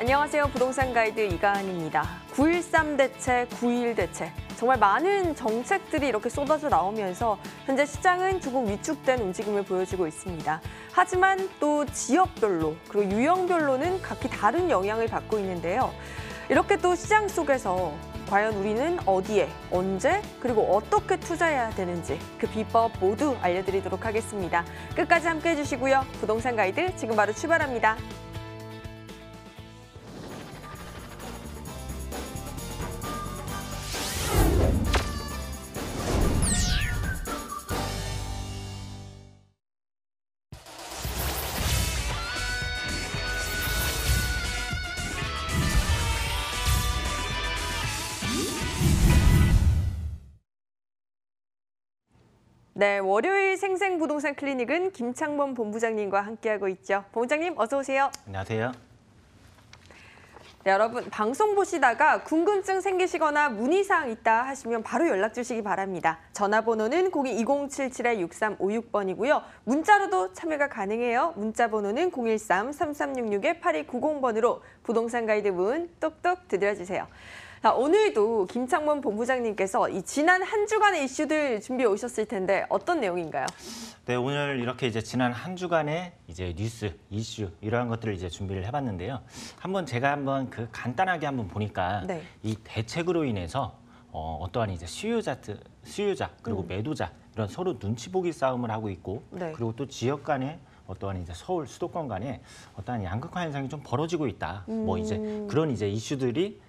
안녕하세요. 부동산 가이드 이가은입니다. 9.13 대책, 9.21 대책. 정말 많은 정책들이 이렇게 쏟아져 나오면서 현재 시장은 조금 위축된 움직임을 보여주고 있습니다. 하지만 또 지역별로 그리고 유형별로는 각기 다른 영향을 받고 있는데요. 이렇게 또 시장 속에서 과연 우리는 어디에, 언제, 그리고 어떻게 투자해야 되는지 그 비법 모두 알려드리도록 하겠습니다. 끝까지 함께해 주시고요. 부동산 가이드 지금 바로 출발합니다. 네, 월요일 생생부동산 클리닉은 김창범 본부장님과 함께하고 있죠. 본부장님 어서 오세요. 안녕하세요. 네, 여러분 방송 보시다가 궁금증 생기시거나 문의사항 있다 하시면 바로 연락 주시기 바랍니다. 전화번호는 02-2077-6356번이고요. 문자로도 참여가 가능해요. 문자 번호는 013-3366-8290번으로 부동산 가이드 문 똑똑 두드려주세요. 자, 오늘도 김창범 본부장님께서 이 지난 한 주간의 이슈들 준비해 오셨을 텐데 어떤 내용인가요? 네, 오늘 이렇게 이제 지난 한 주간의 이제 뉴스, 이슈 이러한 것들을 이제 준비를 해봤는데요. 제가 간단하게 보니까 네. 이 대책으로 인해서 어떠한 이제 수요자 그리고 매도자 이런 서로 눈치 보기 싸움을 하고 있고, 네. 그리고 또 지역 간에 어떠한 이제 서울 수도권 간에 어떠한 양극화 현상이 좀 벌어지고 있다. 뭐 이제 그런 이제 이슈들이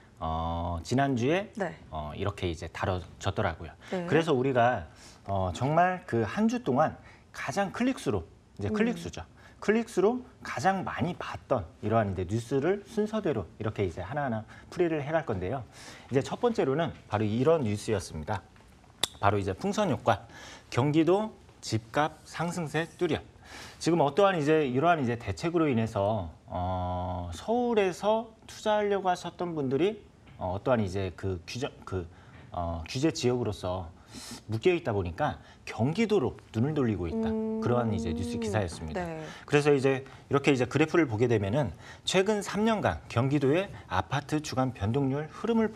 지난주에 네. 이렇게 이제 다뤄졌더라고요. 네. 그래서 우리가 정말 그 한 주 동안 가장 클릭수로, 이제 클릭수죠. 클릭수로 가장 많이 봤던 이러한 이제 뉴스를 순서대로 이렇게 이제 하나하나 풀이를 해갈 건데요. 이제 첫 번째로는 바로 이런 뉴스였습니다. 바로 이제 풍선 효과, 경기도 집값 상승세 뚜렷. 지금 어떠한 이제 이러한 이제 대책으로 인해서 서울에서 투자하려고 하셨던 분들이 어떠한 이제 규제 지역으로서 묶여 있다 보니까 경기도로 눈을 돌리고 있다. 그러한 이제 뉴스 기사였습니다. 네. 그래서 이제 이렇게 이제 그래프를 보게 되면은 최근 3년간 경기도의 아파트 주간 변동률 흐름을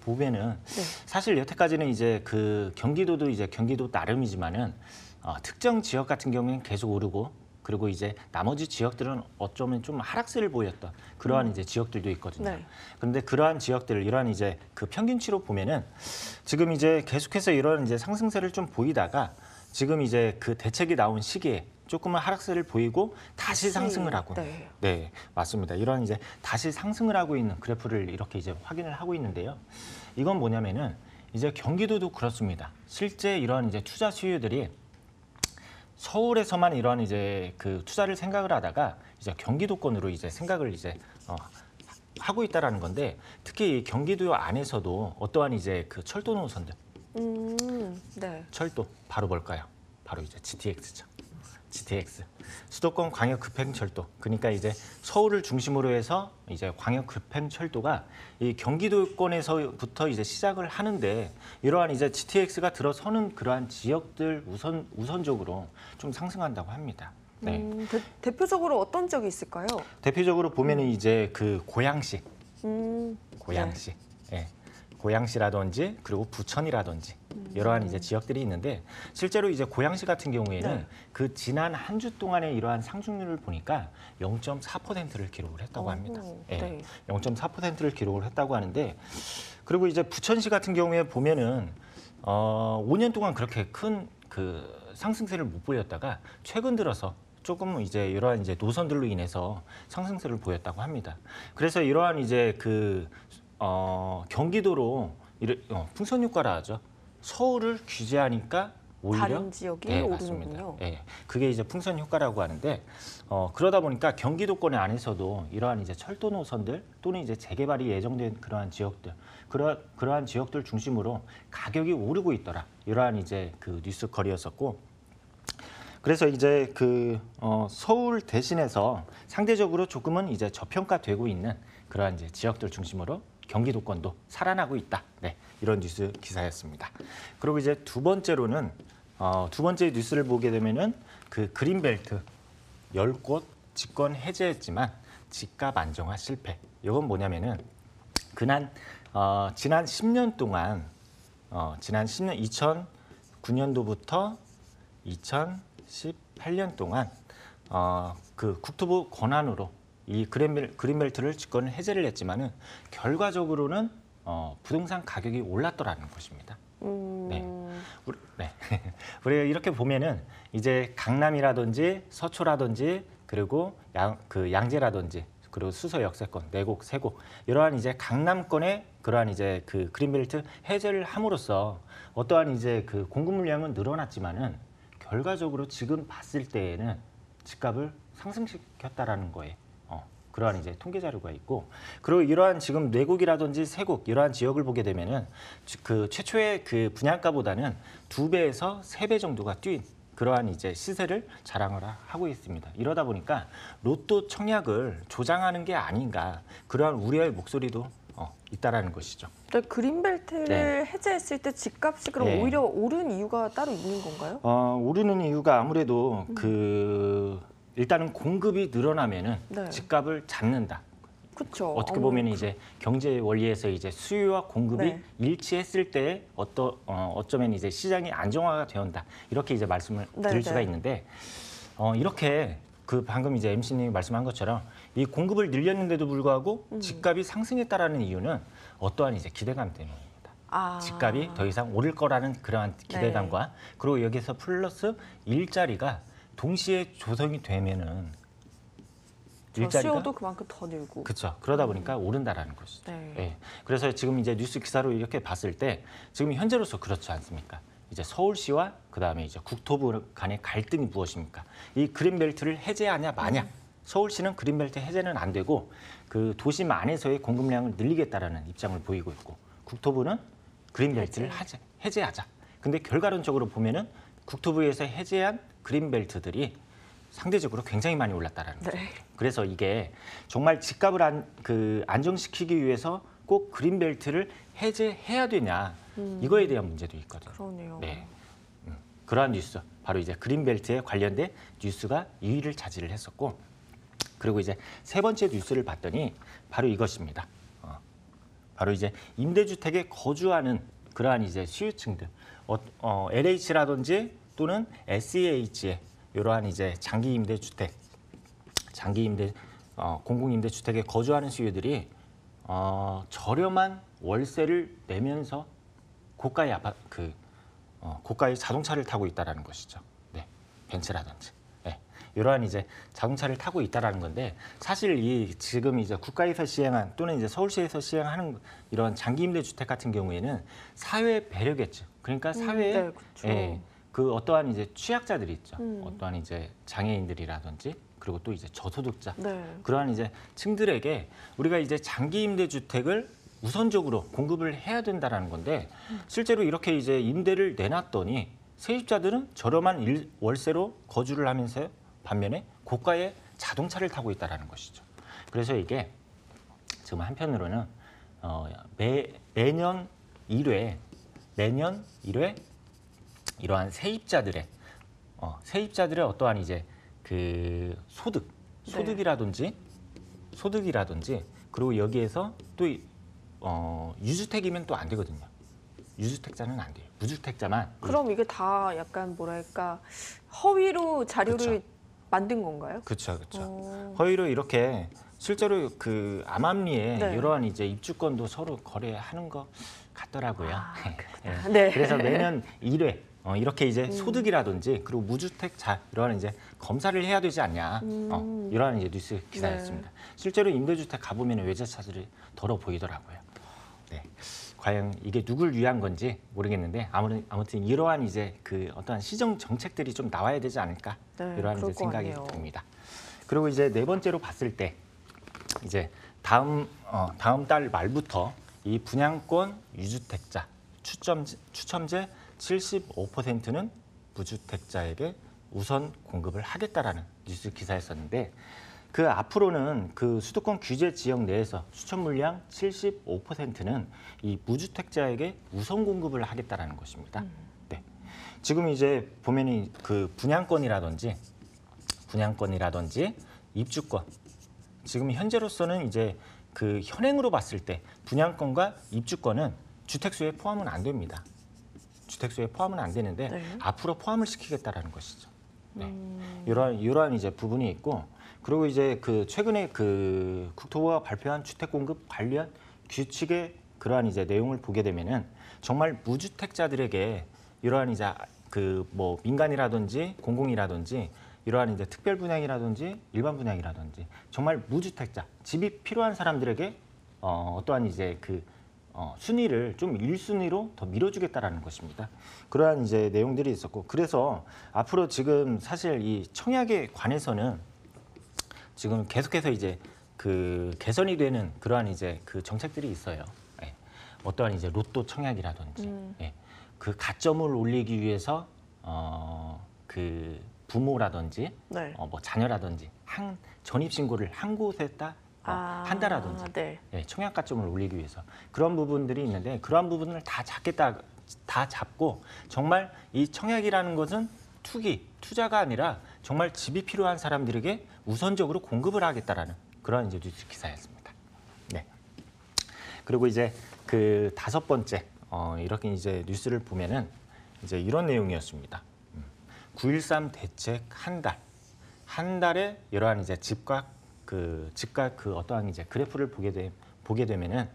보면은 네. 사실 여태까지는 이제 그 경기도도 이제 경기도 나름이지만은 특정 지역 같은 경우에는 계속 오르고, 그리고 이제 나머지 지역들은 어쩌면 좀 하락세를 보였던 그러한 이제 지역들도 있거든요. 네. 그런데 그러한 지역들, 이러한 이제 그 평균치로 보면은 지금 이제 계속해서 이런 이제 상승세를 좀 보이다가 지금 이제 그 대책이 나온 시기에 조금은 하락세를 보이고 다시 상승을 하고, 네. 네, 맞습니다. 이런 이제 다시 상승을 하고 있는 그래프를 이렇게 이제 확인을 하고 있는데요. 이건 뭐냐면은 이제 경기도도 그렇습니다. 실제 이런 이제 투자 수요들이 서울에서만 이러한 이제 그 투자를 생각을 하다가 이제 경기도권으로 이제 생각을 이제 하고 있다라는 건데, 특히 이 경기도 안에서도 어떠한 이제 그 철도 노선들, 네. 철도 바로 뭘까요? 바로 이제 GTX죠. GTX, 수도권 광역 급행철도. 그러니까 이제 서울을 중심으로 해서 이제 광역 급행철도가 이 경기도권에서부터 이제 시작을 하는데, 이러한 이제 GTX가 들어서는 그러한 지역들 우선적으로 좀 상승한다고 합니다. 네. 대표적으로 어떤 지역이 있을까요? 대표적으로 보면은 이제 그 고양시, 고양시, 예. 고양시라든지 그리고 부천이라든지 이러한 이제 지역들이 있는데, 실제로 이제 고양시 같은 경우에는 네. 그 지난 한 주 동안의 이러한 상승률을 보니까 0.4%를 기록을 했다고 합니다. 예, 네. 0.4%를 기록을 했다고 하는데, 그리고 이제 부천시 같은 경우에 보면은 5년 동안 그렇게 큰 그 상승세를 못 보였다가 최근 들어서 조금 이제 이러한 이제 노선들로 인해서 상승세를 보였다고 합니다. 그래서 이러한 이제 그 경기도로 풍선 효과라 하죠. 서울을 규제하니까 오히려 다른 지역이 오르는군요. 예, 그게 이제 풍선 효과라고 하는데, 그러다 보니까 경기도권 안에서도 이러한 이제 철도 노선들 또는 이제 재개발이 예정된 그러한 지역들, 그러한 지역들 중심으로 가격이 오르고 있더라. 이러한 이제 그 뉴스거리였었고, 그래서 이제 그 서울 대신해서 상대적으로 조금은 이제 저평가되고 있는 그러한 이제 지역들 중심으로 경기도권도 살아나고 있다. 네, 이런 뉴스 기사였습니다. 그리고 이제 두 번째로는 두 번째 뉴스를 보게 되면은 그 그린벨트 10곳 집권 해제했지만 집값 안정화 실패. 이건 뭐냐면은 지난 10년 동안 지난 10년 2009년도부터 2018년 동안 그 국토부 권한으로 이 그린벨트를 집권 해제를 했지만은 결과적으로는 부동산 가격이 올랐더라는 것입니다. 네. 네. 우리가 이렇게 보면은 이제 강남이라든지 서초라든지 그리고 양재라든지 그리고 수서 역세권, 내곡, 세곡 이러한 이제 강남권의 그러한 이제 그 그린벨트 해제를 함으로써 어떠한 이제 그 공급 물량은 늘어났지만은 결과적으로 지금 봤을 때에는 집값을 상승시켰다라는 거예요. 그러한 이제 통계 자료가 있고, 그리고 이러한 지금 내곡이라든지 세곡 이러한 지역을 보게 되면은 그 최초의 그 분양가보다는 2배에서 3배 정도가 뛴 그러한 이제 시세를 자랑을 하고 있습니다. 이러다 보니까 로또 청약을 조장하는 게 아닌가 그러한 우려의 목소리도 있다라는 것이죠. 그린벨트를 네. 해제했을 때 집값이 그럼 네. 오히려 오른 이유가 따로 있는 건가요? 오르는 이유가 아무래도 일단은 공급이 늘어나면은 네. 집값을 잡는다. 그렇죠. 어떻게 보면 이제 경제 원리에서 이제 수요와 공급이 네. 일치했을 때 어쩌면 이제 시장이 안정화가 되었다. 이렇게 이제 말씀을 네, 드릴 수가 네. 있는데 이렇게 그 방금 이제 MC님이 말씀한 것처럼 이 공급을 늘렸는데도 불구하고 집값이 상승했다라는 이유는 어떠한 이제 기대감 때문입니다. 집값이 더 이상 오를 거라는 그러한 기대감과 그리고 여기서 플러스 일자리가 동시에 조성이 되면은 수요도 그만큼 더 늘고. 그렇죠. 그러다 보니까 오른다라는 것이죠. 네. 예. 그래서 지금 이제 뉴스 기사로 이렇게 봤을 때 지금 현재로서 그렇지 않습니까? 이제 서울시와 그다음에 이제 국토부 간의 갈등이 무엇입니까? 이 그린벨트를 해제하냐 마냐. 서울시는 그린벨트 해제는 안 되고 그 도심 안에서의 공급량을 늘리겠다라는 입장을 보이고 있고 국토부는 그린벨트를 해제하자. 근데 결과론적으로 보면은 국토부에서 해제한 그린벨트들이 상대적으로 굉장히 많이 올랐다라는 거죠. 네. 그래서 이게 정말 집값을 안정시키기 위해서 꼭 그린벨트를 해제해야 되냐 이거에 대한 문제도 있거든요. 그러네요. 네. 그러한 뉴스, 바로 이제 그린벨트에 관련된 뉴스가 2위를 차지를 했었고, 그리고 이제 세 번째 뉴스를 봤더니 바로 이것입니다. 바로 이제 임대주택에 거주하는 그러한 이제 수요층들, LH라든지 또는 SEH의 이러한 이제 공공임대 주택에 거주하는 수요들이 저렴한 월세를 내면서 고가의 고가의 자동차를 타고 있다라는 것이죠. 네, 벤츠라든지. 네, 이러한 이제 자동차를 타고 있다라는 건데 사실 이 지금 이제 국가에서 시행한 또는 이제 서울시에서 시행하는 이런 장기임대 주택 같은 경우에는 사회 배려겠죠. 그러니까 사회에 네, 그렇죠. 그 어떠한 이제 취약자들이 있죠. 어떠한 이제 장애인들이라든지 그리고 또 이제 저소득자 네. 그러한 이제 층들에게 우리가 이제 장기 임대 주택을 우선적으로 공급을 해야 된다라는 건데 실제로 이렇게 이제 임대를 내놨더니 세입자들은 저렴한 월세로 거주를 하면서 반면에 고가의 자동차를 타고 있다라는 것이죠. 그래서 이게 지금 한편으로는 매년 1회 이러한 세입자들의 어떠한 이제 그 소득이라든지 그리고 여기에서 또 유주택이면 또 안 되거든요. 유주택자는 안 돼요. 무주택자만. 그럼 이게 다 약간 뭐랄까 허위로 자료를 그쵸. 만든 건가요? 그렇죠. 허위로 이렇게 실제로 그 암암리에 네. 이러한 이제 입주권도 서로 거래하는 것 같더라고요. 네. 그래서 매년 1회 이렇게 이제 소득이라든지 그리고 무주택자 이러한 이제 검사를 해야 되지 않냐 이러한 이제 뉴스 기사였습니다. 네. 실제로 임대주택 가보면 외제차들이 더러 보이더라고요. 네. 과연 이게 누굴 위한 건지 모르겠는데 아무튼 이러한 이제 그 어떠한 시정 정책들이 좀 나와야 되지 않을까 네, 이러한 그럴 이제 것 생각이 같네요. 듭니다. 그리고 이제 네 번째로 봤을 때 이제 다음 달 말부터 이 분양권 유주택자 추첨제 75%는 무주택자에게 우선 공급을 하겠다라는 뉴스 기사였었는데 그 앞으로는 그 수도권 규제 지역 내에서 추첨 물량 75%는 이 무주택자에게 우선 공급을 하겠다라는 것입니다. 네. 지금 이제 보면은 그 분양권이라든지 입주권 지금 현재로서는 이제 그 현행으로 봤을 때 분양권과 입주권은 주택수에 포함은 안 됩니다. 주택수에 포함은 안 되는데 네. 앞으로 포함을 시키겠다라는 것이죠. 네. 이러한 이제 부분이 있고, 그리고 이제 그 최근에 그 국토부가 발표한 주택 공급 관련 규칙의 그러한 이제 내용을 보게 되면은 정말 무주택자들에게 이러한 이제 그 뭐 민간이라든지 공공이라든지 이러한 이제 특별 분양이라든지 일반 분양이라든지 정말 무주택자, 집이 필요한 사람들에게 어떠한 이제 그 순위를 좀 1순위로 더 밀어주겠다라는 것입니다. 그러한 이제 내용들이 있었고, 그래서 앞으로 지금 사실 이 청약에 관해서는 지금 계속해서 이제 그 개선이 되는 그러한 이제 그 정책들이 있어요. 예. 어떠한 이제 로또 청약이라든지, 예. 그 가점을 올리기 위해서 그 부모라든지, 네. 뭐 자녀라든지 전입 신고를 한 곳에다 한다라든지, 네. 예, 청약 가점을 올리기 위해서 그런 부분들이 있는데, 그러한 부분을 다 잡고 정말 이 청약이라는 것은 투자가 아니라 정말 집이 필요한 사람들에게 우선적으로 공급을 하겠다라는 그런 이제 뉴스 기사였습니다. 네. 그리고 이제 그 5번째 이렇게 이제 뉴스를 보면은 이제 이런 내용이었습니다. 9.13 대책 한 달에 이러한 이제 집값 그 어떠한 이제 그래프를 보게 되면은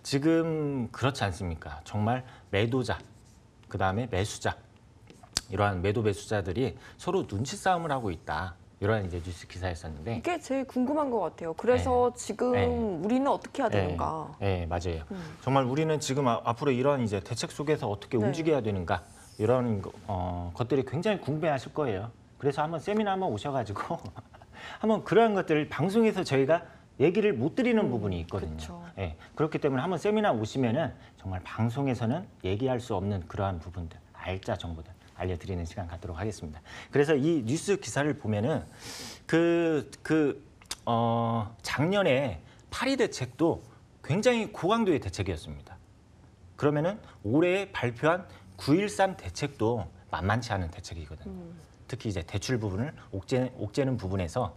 지금 그렇지 않습니까? 정말 매도자, 그 다음에 매수자, 이러한 매수자들이 서로 눈치 싸움을 하고 있다. 이러한 이제 뉴스 기사였었는데, 이게 제일 궁금한 것 같아요. 그래서 지금 우리는 어떻게 해야 되는가? 네, 맞아요. 정말 우리는 지금 앞으로 이런 이제 대책 속에서 어떻게 움직여야 되는가, 이런 것들이 굉장히 궁금해하실 거예요. 그래서 한번 세미나 한번 오셔가지고 한번 그러한 것들을 방송에서 저희가 얘기를 못 드리는 부분이 있거든요. 그쵸. 예, 그렇기 때문에 한번 세미나 오시면은 정말 방송에서는 얘기할 수 없는 그러한 부분들, 알짜 정보들 알려드리는 시간 갖도록 하겠습니다. 그래서 이 뉴스 기사를 보면은 작년에 파리 대책도 굉장히 고강도의 대책이었습니다. 그러면은 올해 발표한 9.13 대책도 만만치 않은 대책이거든요. 특히 이제 대출 부분을 옥죄는 부분에서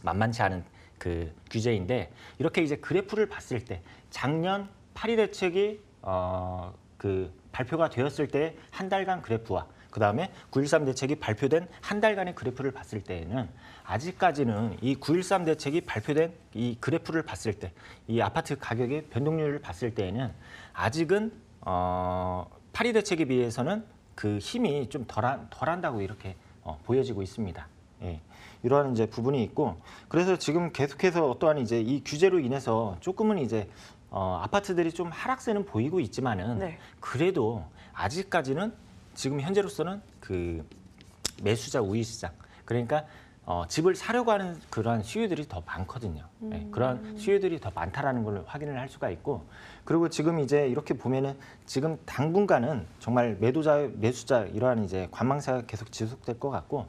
만만치 않은 그 규제인데, 이렇게 이제 그래프를 봤을 때 작년 파리 대책이 그 발표가 되었을 때 한 달간 그래프와 그다음에 9.13 대책이 발표된 한 달간의 그래프를 봤을 때에는 아직까지는 이 9.13 대책이 발표된 이 그래프를 봤을 때, 이 아파트 가격의 변동률을 봤을 때에는 아직은 파리 대책에 비해서는 그 힘이 좀 덜한다고 이렇게 보여지고 있습니다. 예, 이러한 이제 부분이 있고, 그래서 지금 계속해서 어떠한 이제 이 규제로 인해서 조금은 이제 아파트들이 좀 하락세는 보이고 있지만은 그래도 아직까지는 지금 현재로서는 그 매수자 우위 시장, 그러니까 집을 사려고 하는 그러한 수요들이 더 많거든요. 네, 그런 수요들이 더 많다라는 걸 확인을 할 수가 있고, 그리고 지금 이제 이렇게 보면은 지금 당분간은 정말 매수자 이러한 이제 관망세가 계속 지속될 것 같고,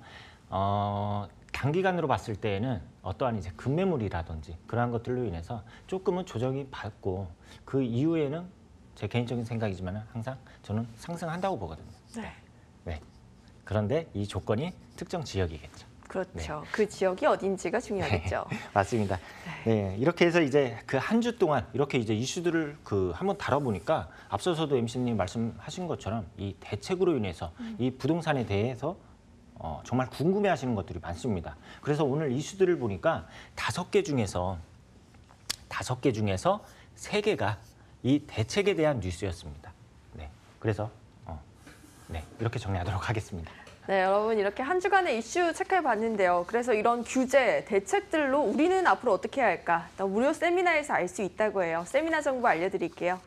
단기간으로 봤을 때에는 어떠한 이제 급매물이라든지 그러한 것들로 인해서 조금은 조정이 받고, 그 이후에는 제 개인적인 생각이지만 항상 저는 상승한다고 보거든요. 네. 그런데 이 조건이 특정 지역이겠죠. 그렇죠. 그 지역이 어딘지가 중요하겠죠. 맞습니다. 네, 이렇게 해서 이제 그 한 주 동안 이렇게 이제 이슈들을 한번 다뤄보니까 앞서서도 MC님 말씀하신 것처럼 이 대책으로 인해서 이 부동산에 대해서 정말 궁금해하시는 것들이 많습니다. 그래서 오늘 이슈들을 보니까 5개 중에서 3개가 이 대책에 대한 뉴스였습니다. 네, 그래서 이렇게 정리하도록 하겠습니다. 네, 여러분 이렇게 한 주간의 이슈 체크해봤는데요. 그래서 이런 규제, 대책들로 우리는 앞으로 어떻게 해야 할까? 무료 세미나에서 알 수 있다고 해요. 세미나 정보 알려드릴게요.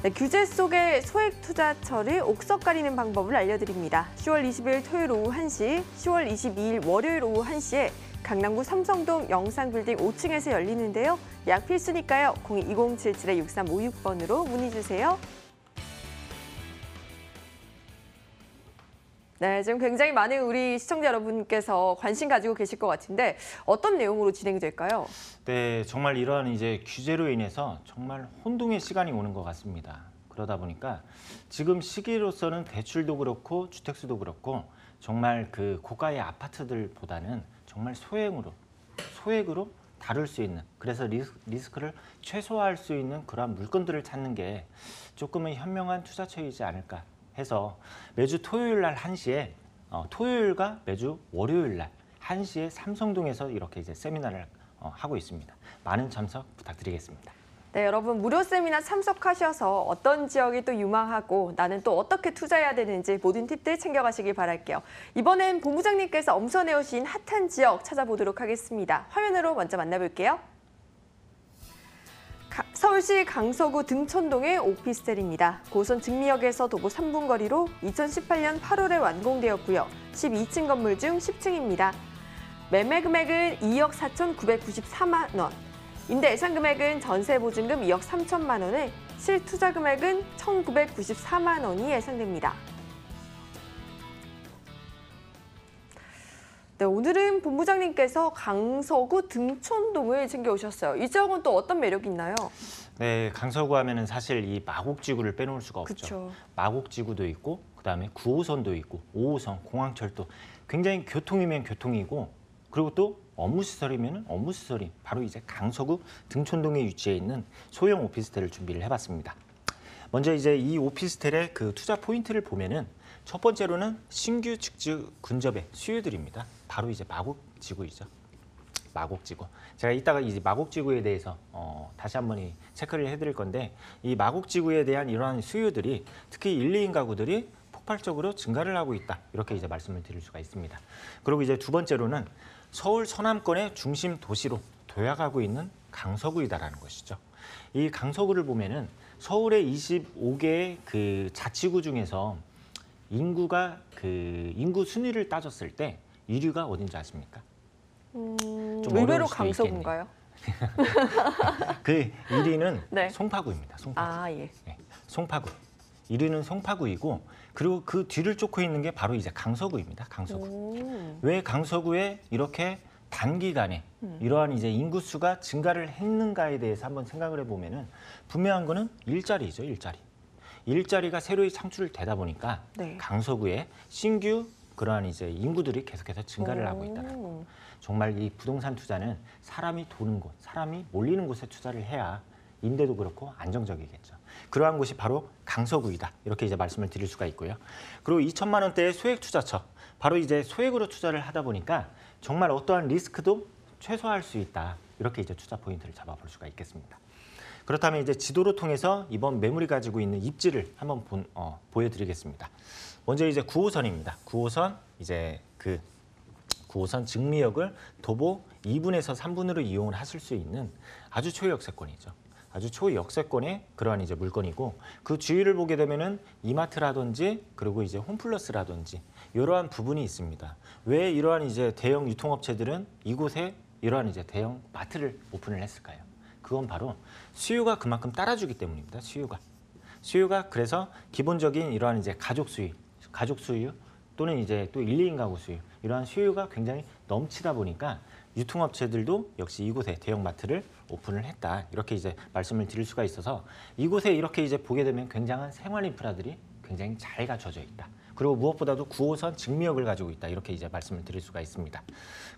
네, 규제 속의 소액 투자처를 옥석 가리는 방법을 알려드립니다. 10월 20일 토요일 오후 1시, 10월 22일 월요일 오후 1시에 강남구 삼성동 영상빌딩 5층에서 열리는데요. 약 필수니까요. 02-2077-6356번으로 문의 주세요. 네, 지금 굉장히 많은 우리 시청자 여러분께서 관심 가지고 계실 것 같은데 어떤 내용으로 진행이 될까요? 네, 정말 이러한 이제 규제로 인해서 정말 혼동의 시간이 오는 것 같습니다. 그러다 보니까 지금 시기로서는 대출도 그렇고 주택수도 그렇고 정말 그 고가의 아파트들보다는 정말 소액으로 다룰 수 있는, 그래서 리스크를 최소화할 수 있는 그러한 물건들을 찾는 게 조금은 현명한 투자처이지 않을까 해서 매주 토요일 날 1시에 토요일과 매주 월요일 날 1시에 삼성동에서 이렇게 이제 세미나를 하고 있습니다. 많은 참석 부탁드리겠습니다. 네, 여러분 무료 세미나 참석하셔서 어떤 지역이 또 유망하고 나는 또 어떻게 투자해야 되는지 모든 팁들 챙겨가시길 바랄게요. 이번엔 본부장님께서 엄선해오신 핫한 지역 찾아보도록 하겠습니다. 화면으로 먼저 만나볼게요. 서울시 강서구 등촌동의 오피스텔입니다. 고선 증미역에서 도보 3분 거리로 2018년 8월에 완공되었고요. 12층 건물 중 10층입니다. 매매 금액은 2억 4,994만 원. 임대 예상 금액은 전세 보증금 2억 3천만 원에 실투자 금액은 1,994만 원이 예상됩니다. 네, 오늘은 본부장님께서 강서구 등촌동을 챙겨오셨어요. 이 지역은 또 어떤 매력이 있나요? 네, 강서구 하면은 사실 이 마곡지구를 빼놓을 수가 없죠. 그쵸. 마곡지구도 있고 그다음에 9호선도 있고 5호선, 공항철도 굉장히 교통이면 교통이고 그리고 또 업무시설이면 업무시설이 바로 이제 강서구 등촌동에 위치해 있는 소형 오피스텔을 준비를 해봤습니다. 먼저 이제 이 오피스텔의 그 투자 포인트를 보면은 첫 번째로는 신규 직주 근접의 수요들입니다. 바로 이제 마곡지구이죠. 마곡지구. 제가 이따가 이제 마곡지구에 대해서 다시 한번 체크를 해드릴 건데 이 마곡지구에 대한 이러한 수요들이 특히 1, 2인 가구들이 폭발적으로 증가를 하고 있다. 이렇게 이제 말씀을 드릴 수가 있습니다. 그리고 이제 두 번째로는 서울 서남권의 중심 도시로 도약하고 있는 강서구이다라는 것이죠. 이 강서구를 보면은 서울의 25개의 그 자치구 중에서 인구가 그 인구 순위를 따졌을 때 1위가 어딘지 아십니까? 좀 의외로 어려울 수도 강서구인가요? 그 1위는 네. 송파구입니다. 송파구. 아, 예. 네, 송파구. 1위는 송파구이고 그리고 그 뒤를 쫓고 있는 게 바로 이제 강서구입니다. 강서구. 왜 강서구에 이렇게 단기간에 이러한 이제 인구수가 증가를 했는가에 대해서 한번 생각을 해보면은 분명한 거는 일자리죠, 일자리. 일자리가 새로이 창출되다 보니까 네. 강서구에 신규 그러한 이제 인구들이 계속해서 증가를 하고 있다는 거. 정말 이 부동산 투자는 사람이 도는 곳, 사람이 몰리는 곳에 투자를 해야 임대도 그렇고 안정적이겠죠. 그러한 곳이 바로 강서구이다. 이렇게 이제 말씀을 드릴 수가 있고요. 그리고 2천만 원대의 소액 투자처, 바로 이제 소액으로 투자를 하다 보니까 정말 어떠한 리스크도 최소화할 수 있다. 이렇게 이제 투자 포인트를 잡아볼 수가 있겠습니다. 그렇다면 이제 지도를 통해서 이번 매물이 가지고 있는 입지를 한번 보여드리겠습니다. 먼저 이제 9호선입니다. 9호선 이제 그 9호선 증미역을 도보 2분에서 3분으로 이용을 하실 수 있는 아주 초역세권이죠. 아주 초역세권의 그러한 이제 물건이고 그 주위를 보게 되면은 이마트라든지 그리고 이제 홈플러스라든지 이러한 부분이 있습니다. 왜 이러한 이제 대형 유통업체들은 이곳에 이러한 이제 대형 마트를 오픈을 했을까요? 그건 바로 수요가 그만큼 따라주기 때문입니다. 수요가 그래서 기본적인 이러한 이제 가족 수요 또는 이제 또 1, 2인 가구 수요 이러한 수요가 굉장히 넘치다 보니까 유통업체들도 역시 이곳에 대형마트를 오픈을 했다. 이렇게 이제 말씀을 드릴 수가 있어서 이곳에 이렇게 이제 보게 되면 굉장한 생활 인프라들이 굉장히 잘 갖춰져 있다. 그리고 무엇보다도 9호선 증미역을 가지고 있다. 이렇게 이제 말씀을 드릴 수가 있습니다.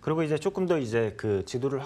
그리고 이제 조금 더 이제 그 지도를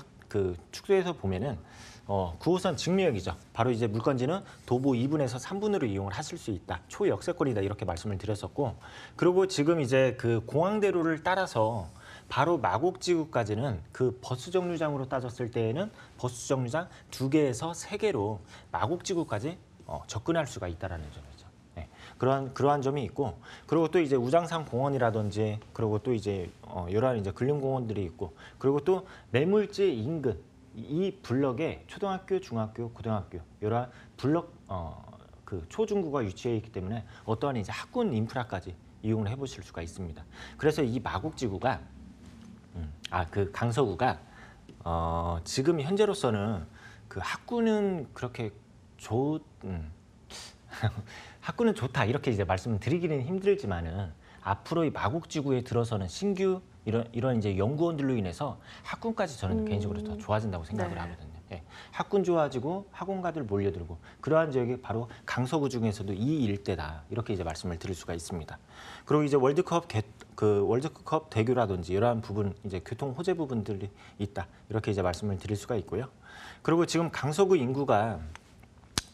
축소해서 보면은 9호선 증미역이죠. 바로 이제 물건지는 도보 2분에서 3분으로 이용을 하실 수 있다. 초역세권이다. 이렇게 말씀을 드렸었고, 그리고 지금 이제 그 공항대로를 따라서 바로 마곡지구까지는 그 버스 정류장으로 따졌을 때에는 버스 정류장 2개에서 3개로 마곡지구까지 접근할 수가 있다라는 점이죠. 네. 그러한 점이 있고, 그리고 또 이제 우장산 공원이라든지, 그리고 또 이제 여러 이제 근린공원들이 있고, 그리고 또 매물지 인근 이 블럭에 초등학교, 중학교, 고등학교 여러 블럭 그 초중구가 위치해 있기 때문에 어떠한 이제 학군 인프라까지 이용을 해보실 수가 있습니다. 그래서 이 마곡지구가 그 강서구가 지금 현재로서는 그 학군은 그렇게 학군은 좋다 이렇게 이제 말씀을 드리기는 힘들지만은 앞으로 이 마곡지구에 들어서는 신규 이런 이제 연구원들로 인해서 학군까지 저는 개인적으로 더 좋아진다고 생각을 네. 하거든요. 예, 학군 좋아지고 학원가들 몰려들고 그러한 지역이 바로 강서구 중에서도 이 일대다 이렇게 이제 말씀을 드릴 수가 있습니다. 그리고 이제 월드컵 대교라든지 이러한 부분 이제 교통 호재 부분들이 있다 이렇게 이제 말씀을 드릴 수가 있고요. 그리고 지금 강서구 인구가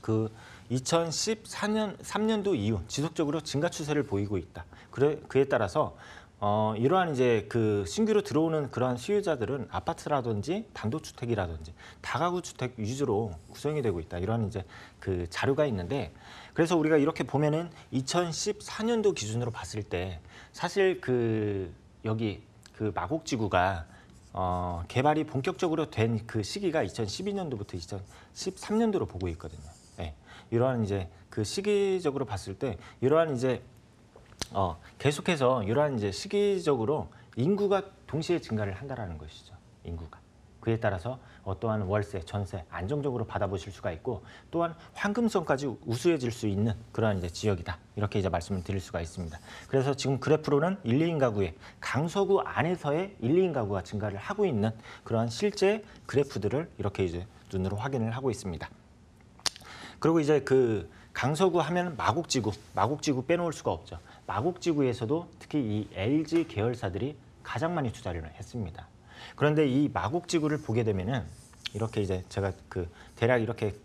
그 2013년도 이후 지속적으로 증가 추세를 보이고 있다. 그에 따라서 이러한 이제 그 신규로 들어오는 그러한 수요자들은 아파트라든지 단독주택이라든지 다가구 주택 위주로 구성이 되고 있다. 이러한 이제 그 자료가 있는데 그래서 우리가 이렇게 보면은 2014년도 기준으로 봤을 때 사실 그 여기 그 마곡지구가 개발이 본격적으로 된 그 시기가 2012년도부터 2013년도로 보고 있거든요. 네. 이러한 이제 그 시기적으로 봤을 때 이러한 이제 계속해서 이러한 이제 시기적으로 인구가 동시에 증가를 한다라는 것이죠. 인구가. 그에 따라서 어떠한 월세, 전세 안정적으로 받아보실 수가 있고 또한 황금성까지 우수해질 수 있는 그러한 이제 지역이다. 이렇게 이제 말씀을 드릴 수가 있습니다. 그래서 지금 그래프로는 1, 2인 가구의 강서구 안에서의 1, 2인 가구가 증가를 하고 있는 그러한 실제 그래프들을 이렇게 이제 눈으로 확인을 하고 있습니다. 그리고 이제 그 강서구 하면 마곡지구 빼놓을 수가 없죠. 마곡지구에서도 특히 이 LG 계열사들이 가장 많이 투자를 했습니다. 그런데 이 마곡지구를 보게 되면은 이렇게 이제 제가 그 대략 이렇게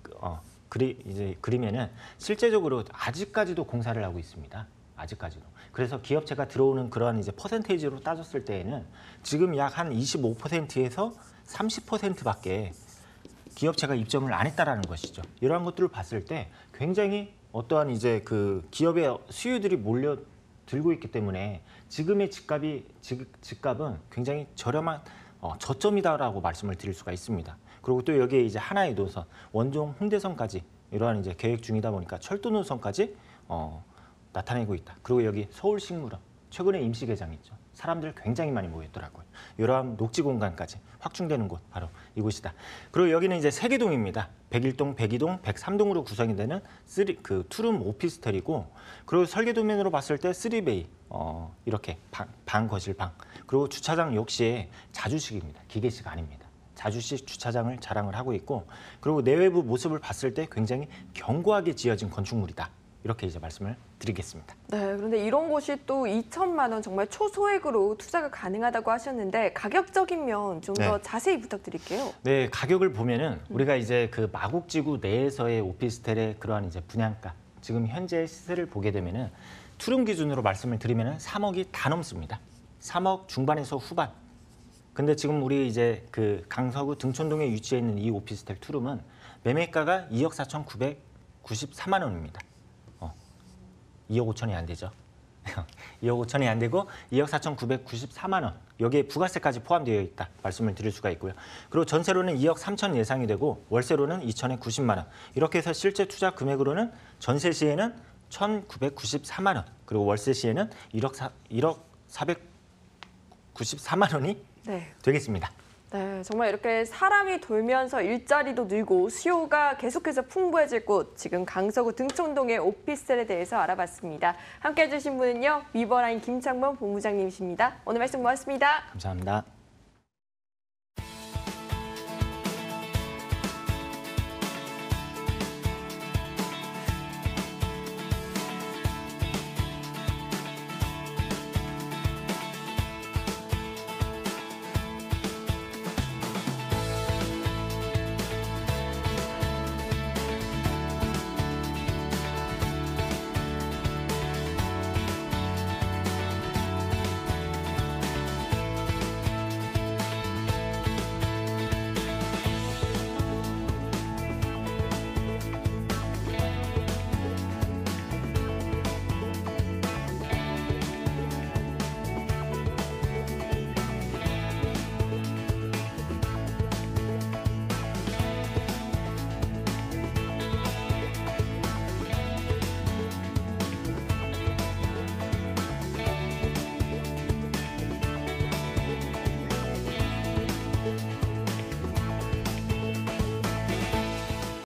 그리면은 실제적으로 아직까지도 공사를 하고 있습니다. 아직까지도. 그래서 기업체가 들어오는 그러한 이제 퍼센테이지로 따졌을 때에는 지금 약 한 25%에서 30%밖에 기업체가 입점을 안 했다라는 것이죠. 이러한 것들을 봤을 때 굉장히 어떠한 이제 그 기업의 수요들이 몰려들고 있기 때문에 지금의 집값은 굉장히 저렴한 저점이다라고 말씀을 드릴 수가 있습니다. 그리고 또 여기에 이제 하나의 노선, 원종 홍대선까지 이러한 이제 계획 중이다 보니까 철도 노선까지 나타내고 있다. 그리고 여기 서울식물원 최근에 임시 개장했죠. 사람들 굉장히 많이 모였더라고요. 이러한 녹지 공간까지 확충되는 곳 바로 이곳이다. 그리고 여기는 이제 세개동입니다. 101동, 102동, 103동으로 구성이 되는 투룸 오피스텔이고 그리고 설계도면으로 봤을 때 3베이 이렇게 방, 거실, 방 그리고 주차장 역시 자주식입니다. 기계식 아닙니다. 자주식 주차장을 자랑을 하고 있고 그리고 내외부 모습을 봤을 때 굉장히 견고하게 지어진 건축물이다. 이렇게 이제 말씀을 드리겠습니다. 네, 그런데 이런 곳이 또 2천만 원 정말 초소액으로 투자가 가능하다고 하셨는데 가격적인 면 좀 더 네. 자세히 부탁드릴게요. 네, 가격을 보면은 우리가 이제 그 마곡지구 내에서의 오피스텔의 그러한 이제 분양가, 지금 현재 시세를 보게 되면은 투룸 기준으로 말씀을 드리면은 3억이 다 넘습니다. 3억 중반에서 후반. 근데 지금 우리 이제 그 강서구 등촌동에 위치해 있는 이 오피스텔 투룸은 매매가가 2억 4,994만 원입니다. 2억 5천이 안 되죠. 2억 5천이 안 되고 2억 4,994만 원. 여기에 부가세까지 포함되어 있다 말씀을 드릴 수가 있고요. 그리고 전세로는 2억 3천 예상이 되고 월세로는 2천에 90만 원. 이렇게 해서 실제 투자 금액으로는 전세 시에는 1,994만 원. 그리고 월세 시에는 1억 494만 원이 네. 되겠습니다. 네, 정말 이렇게 사람이 돌면서 일자리도 늘고 수요가 계속해서 풍부해질 곳, 지금 강서구 등촌동의 오피스텔에 대해서 알아봤습니다. 함께해 주신 분은요, 위버라인 김창범 본부장님이십니다. 오늘 말씀 고맙습니다. 감사합니다.